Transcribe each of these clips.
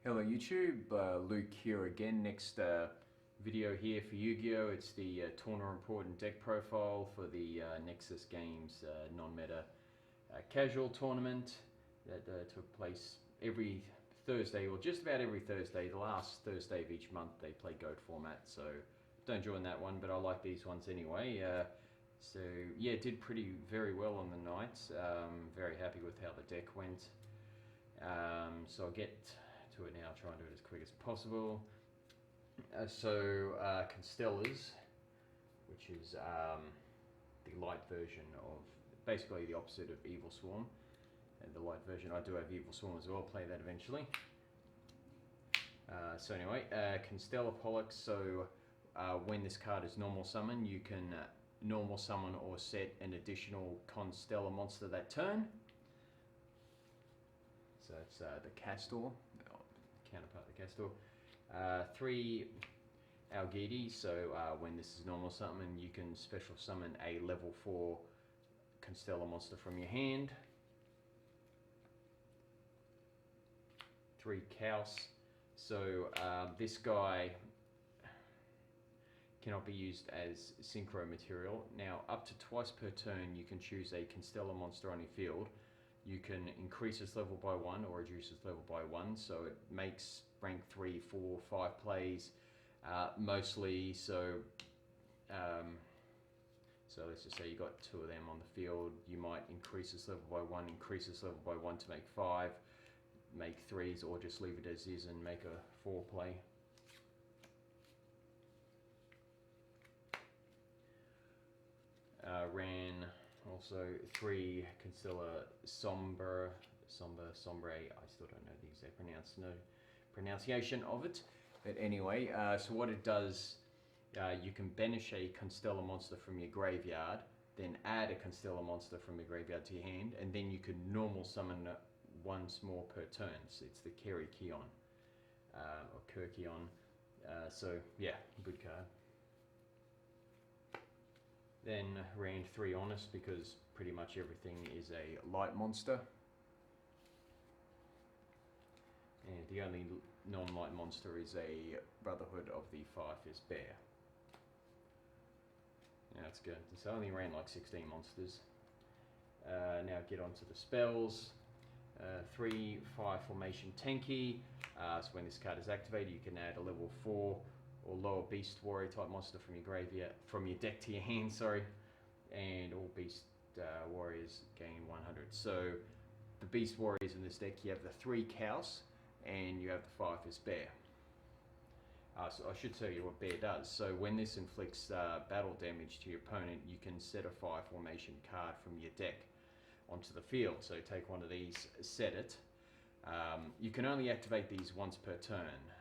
Hello YouTube, Luke here again. Next video here for Yu-Gi-Oh! It's the Tournament Important deck profile for the Nexus Games non-meta casual tournament that took place every Thursday, or just about every Thursday. The last Thursday of each month they play GOAT format, so don't join that one, but I like these ones anyway. So yeah, did very well on the night. Very happy with how the deck went. So I'll get to it now, try and do it as quick as possible. Constellars, which is the light version of, basically the opposite of Evil Swarm. And the light version, I do have Evil Swarm as well, play that eventually. Constellar Pollux, so when this card is normal summon, you can normal summon or set an additional Constellar monster that turn. So it's the Castor, counterpart of the Castor. 3 Algidi, so when this is normal summon, you can special summon a level 4 Constellar monster from your hand. 3 Kaos, so this guy cannot be used as synchro material. Now, up to twice per turn, you can choose a Constellar monster on your field. You can increase its level by 1 or reduce its level by 1, so it makes rank 3, 4, 5 plays mostly. So let's just say you got 2 of them on the field. You might increase its level by 1, increase its level by 1 to make 5, make 3s, or just leave it as is and make a 4 play. Ran also 3 Constellar Sombre, I still don't know the exact pronunciation of it. But anyway, so what it does, you can banish a Constellar monster from your graveyard, then add a Constellar monster from your graveyard to your hand, and then you can normal summon once more per turn. So it's the Kerry Keon, or Kirkion. So yeah, good card. Then ran 3 Honest because pretty much everything is a light monster. And the only non-light monster is a Brotherhood of the Firefist Bear. Now that's good. So I only ran like 16 monsters. Now get on to the spells. 3 Fire Formation Tenki. So when this card is activated, you can add a level 4 or lower Beast Warrior type monster from your graveyard, from your deck to your hand, sorry. And all Beast Warriors gain 100. So the Beast Warriors in this deck, you have the 3 Kaos and you have the Firefist Bear. So I should tell you what Bear does. So when this inflicts battle damage to your opponent, you can set a Fire Formation card from your deck onto the field. So take one of these, set it. You can only activate these once per turn.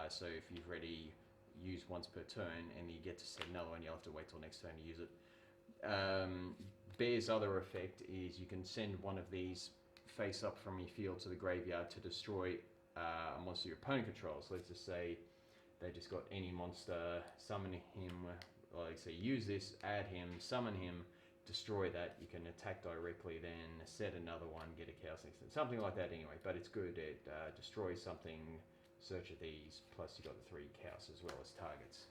So if you've already used once per turn and you get to set another one, you'll have to wait till next turn to use it. Bear's other effect is you can send one of these face up from your field to the graveyard to destroy a monster your opponent controls. So let's just say they just got any monster, summon him, like say use this, add him, summon him, destroy that. You can attack directly, then set another one, get a Chaos next turn, something like that anyway. But it's good, it destroys something, search of these, plus you got the 3 Chaos as well as targets.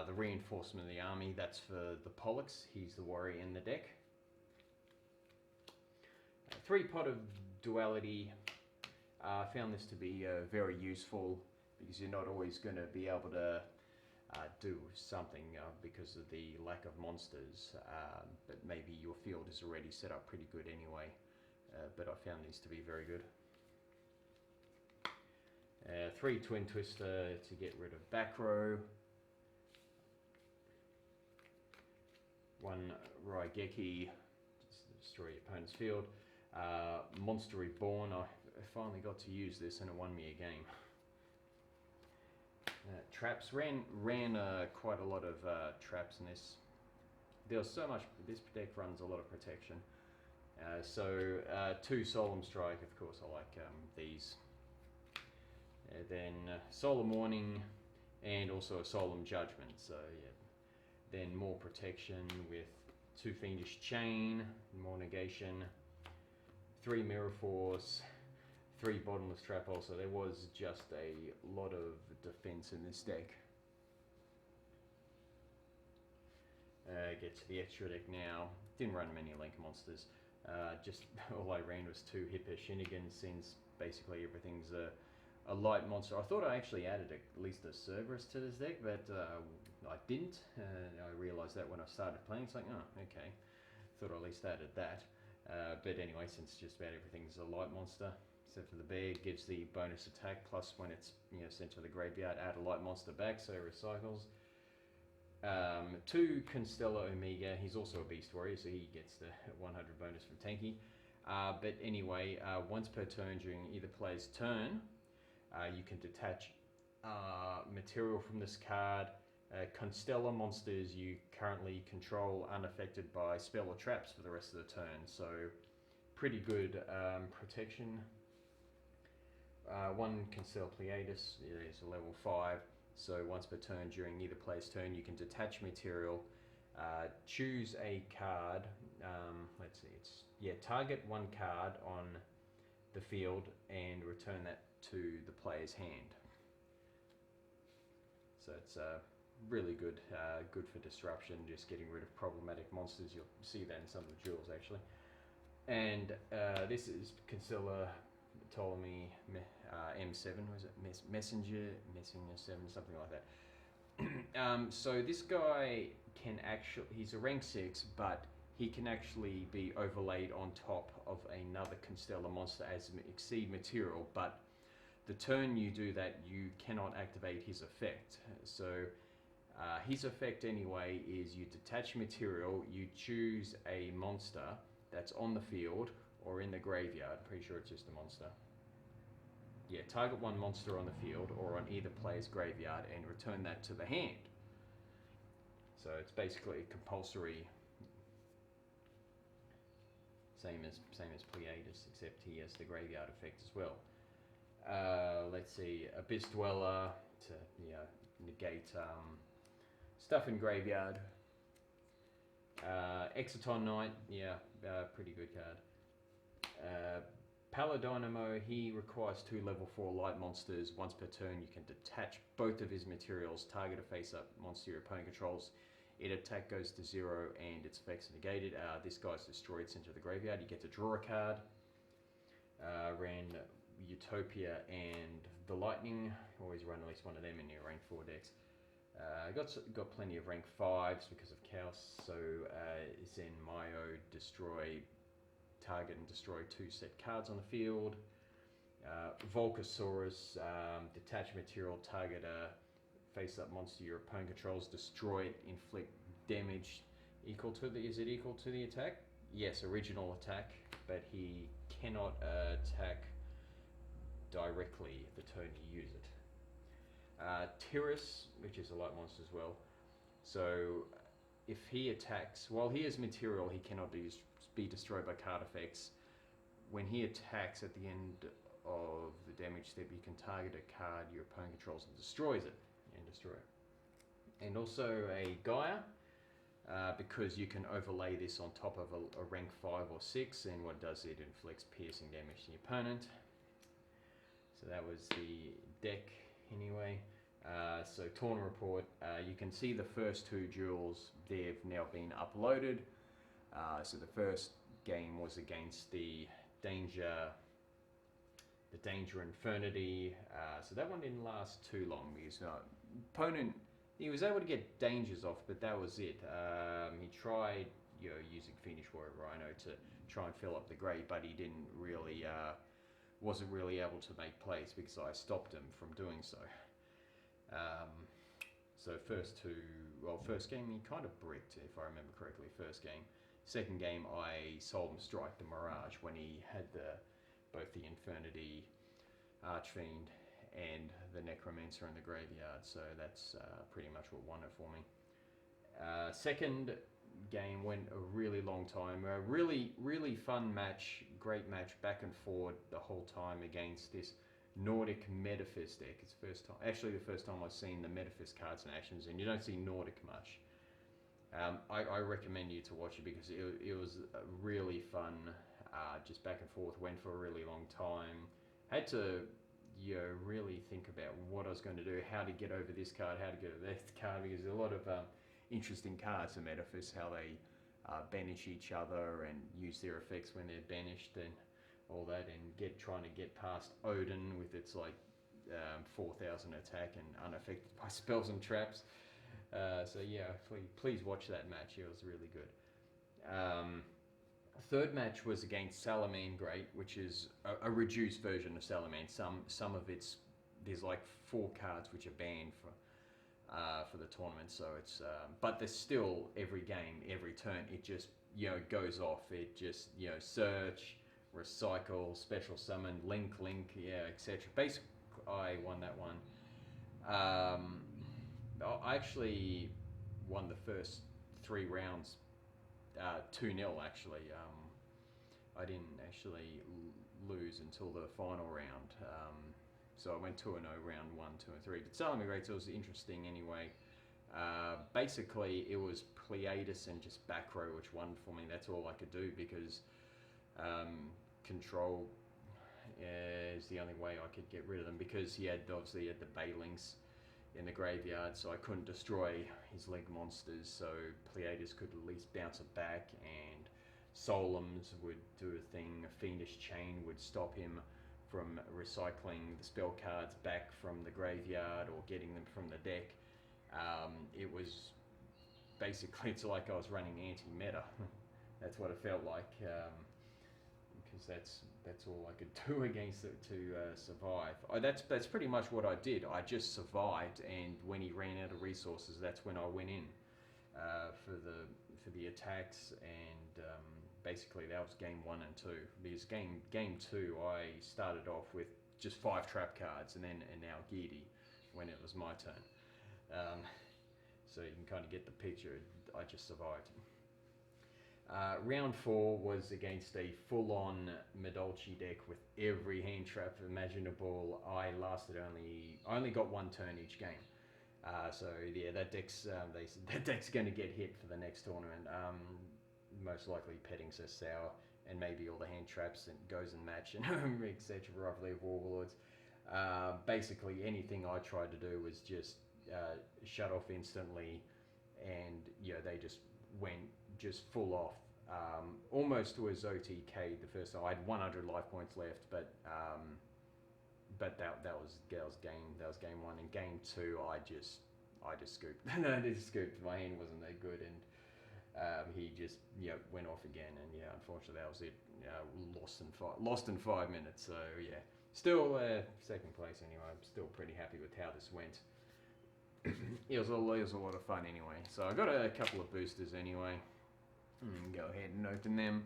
The Reinforcement of the Army, that's for the Pollux, he's the warrior in the deck. 3 Pot of Duality, I found this to be very useful because you're not always going to be able to do something because of the lack of monsters, but maybe your field is already set up pretty good anyway. But I found these to be very good. 3 Twin Twister to get rid of back row. 1 Raigeki just to destroy your opponent's field. Monster Reborn, I finally got to use this and it won me a game. Traps, ran quite a lot of traps in this. There's so much, this deck runs a lot of protection. 2 Solemn Strike, of course I like these. Then Solemn Warning and also a Solemn Judgment, so yeah. Then more protection with 2 Fiendish Chain, more negation, 3 Mirror Force, 3 bottomless trap hole, so there was just a lot of defense in this deck. Get to the extra deck now. Didn't run many link monsters. Just all I ran was 2 Hipper Shinigans, since basically everything's a light monster. I thought I actually added at least a Cerberus to this deck, but I didn't. I realised that when I started playing. It's like, oh, okay. Thought I at least added that. But anyway, since just about everything's a light monster, except for the bear, gives the bonus attack, plus when it's sent to the graveyard, add a light monster back, so it recycles. 2 Constellar Omega, he's also a Beast Warrior, so he gets the 100 bonus from Tanky. But anyway, once per turn during either player's turn, you can detach material from this card. Constellar monsters you currently control unaffected by spell or traps for the rest of the turn, so pretty good protection. 1 Constellar Pleiades is a level 5. So once per turn during either player's turn, you can detach material, choose a card, let's see, target 1 card on the field and return that to the player's hand. So it's really good, good for disruption, just getting rid of problematic monsters. You'll see that in some of the duels actually. And this is Constellar Ptolemy M7, was it Messenger 7, something like that. So this guy can actually, he's a rank 6, but he can actually be overlaid on top of another Constellar monster as exceed material, but the turn you do that, you cannot activate his effect. So his effect anyway is you detach material, you choose a monster that's on the field or in the graveyard. I'm pretty sure it's just a monster. Yeah, target 1 monster on the field or on either player's graveyard and return that to the hand. So it's basically compulsory, same as Pleiades, except he has the graveyard effect as well. Let's see, Abyss Dweller to negate stuff in graveyard. Exciton Knight, pretty good card. Paladynamo, he requires 2 level 4 light monsters. Once per turn, you can detach both of his materials, target a face-up monster your opponent controls. Its attack goes to 0 and its effects are negated. This guy's destroyed, sent to the graveyard. You get to draw a card. Ran Utopia and the Lightning. Always run at least one of them in your rank 4 decks. Got plenty of rank 5s because of Chaos. So Zen Mayo, destroy, target and destroy 2 set cards on the field. Volcasaurus, detach material, target a face-up monster your opponent controls, destroy it, inflict damage equal to the, is it equal to the attack? Yes, original attack, but he cannot attack directly the turn you use it. Tyrus, which is a light monster as well. So if he attacks, while he has material, he cannot be destroyed by card effects. When he attacks at the end of the damage step, you can target a card your opponent controls and destroys it. And also a Gaia, because you can overlay this on top of a rank 5 or 6, and what it does, it inflicts piercing damage to the opponent. So that was the deck anyway. So Torn Report, you can see the first 2 duels, they've now been uploaded. So the first game was against the Danger Infernity. So that one didn't last too long because opponent, he was able to get dangers off, but that was it. He tried, using Fiendish Warrior Rhino to try and fill up the grave, but he didn't really, wasn't really able to make plays because I stopped him from doing so. So first game he kind of bricked, if I remember correctly. First game. Second game I Solemn Strike the Mirage when he had both the Infernity, Archfiend, and the Necromancer in the graveyard. So that's pretty much what won it for me. Second game went a really long time. A really fun match, great match, back and forward the whole time against this Nordic Metaphys deck. It's the first time I've seen the Metaphys cards in actions, and you don't see Nordic much. I recommend you to watch it because it was really fun, just back and forth, went for a really long time. Had to, really think about what I was going to do, how to get over this card, how to get over that card, because there's a lot of interesting cards in Metaphys, how they banish each other and use their effects when they're banished and all that, and trying to get past Odin with its like 4,000 attack and unaffected by spells and traps. So yeah, please watch that match. It was really good. Third match was against Salamane Great, which is a reduced version of Salamane. Some of its, there's like 4 cards which are banned for the tournament. So it's but there's still every game, every turn, it just goes off. It just search, recycle, special summon, link, etc. Basically, I won that one. I actually won the first 3 rounds 2-0 actually. I didn't actually lose until the final round. So I went 2-0 round 1, 2 and 3. But Salamane Great was interesting anyway. Basically it was Pleiades and just back row which won for me. That's all I could do because control is the only way I could get rid of them, because he had the Balings in the graveyard, so I couldn't destroy his leg monsters, so Pleiades could at least bounce it back, and Solums would do a thing, a Fiendish Chain would stop him from recycling the spell cards back from the graveyard or getting them from the deck. It was basically, it's like I was running anti-meta. That's what it felt like, because that's all I could do against it to survive. That's pretty much what I did. I just survived, and when he ran out of resources, that's when I went in for the attacks, and basically that was game 1 and 2. Because game 2, I started off with just 5 trap cards, and now Geedy when it was my turn. So you can kind of get the picture. I just survived. Round 4 was against a full-on Medolci deck with every hand trap imaginable. I only got 1 turn each game. So yeah, that deck's going to get hit for the next tournament. Most likely Petting Sir Sour and maybe all the hand traps and goes and match and etc. Rivalry of Warlords. Basically anything I tried to do was just shut off instantly, and they just went just full off. Almost was OTK the first time. I had 100 life points left, but that was game 1. In game 2, I just scooped. I just scooped. My hand wasn't that good, and he just went off again, and unfortunately that was it. Lost in 5 minutes. So yeah, still second place anyway. I'm still pretty happy with how this went. It was a lot of fun anyway. So I got a couple of boosters anyway. Go ahead and open them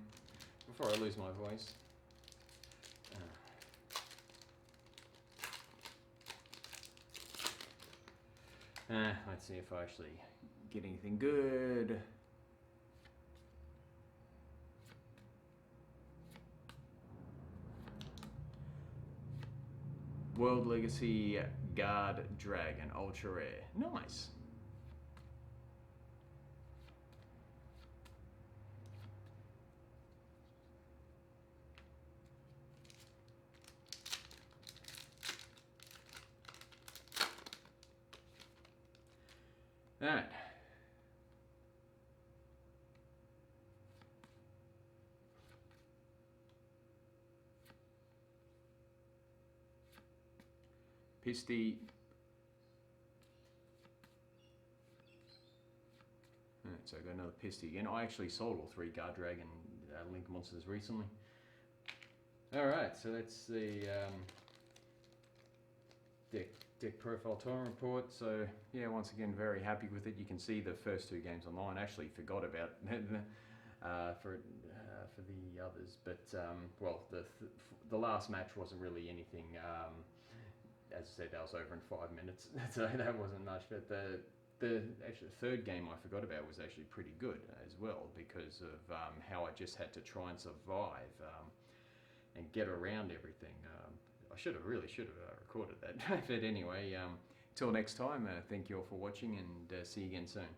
before I lose my voice. Let's see if I actually get anything good. World Legacy Guard Dragon, ultra rare. Nice. Alright. Pisty. So I got another Pisty again. I actually sold all 3 Guard Dragon Link monsters recently. Alright, so that's the deck profile tournament report. So yeah, once again, very happy with it. You can see the first 2 games online. I actually forgot about for the others, but well, the last match wasn't really anything. As I said, that was over in 5 minutes, so that wasn't much. But the actually third game I forgot about was actually pretty good as well, because of how I just had to try and survive and get around everything. I should have recorded that. But anyway, till next time, thank you all for watching, and see you again soon.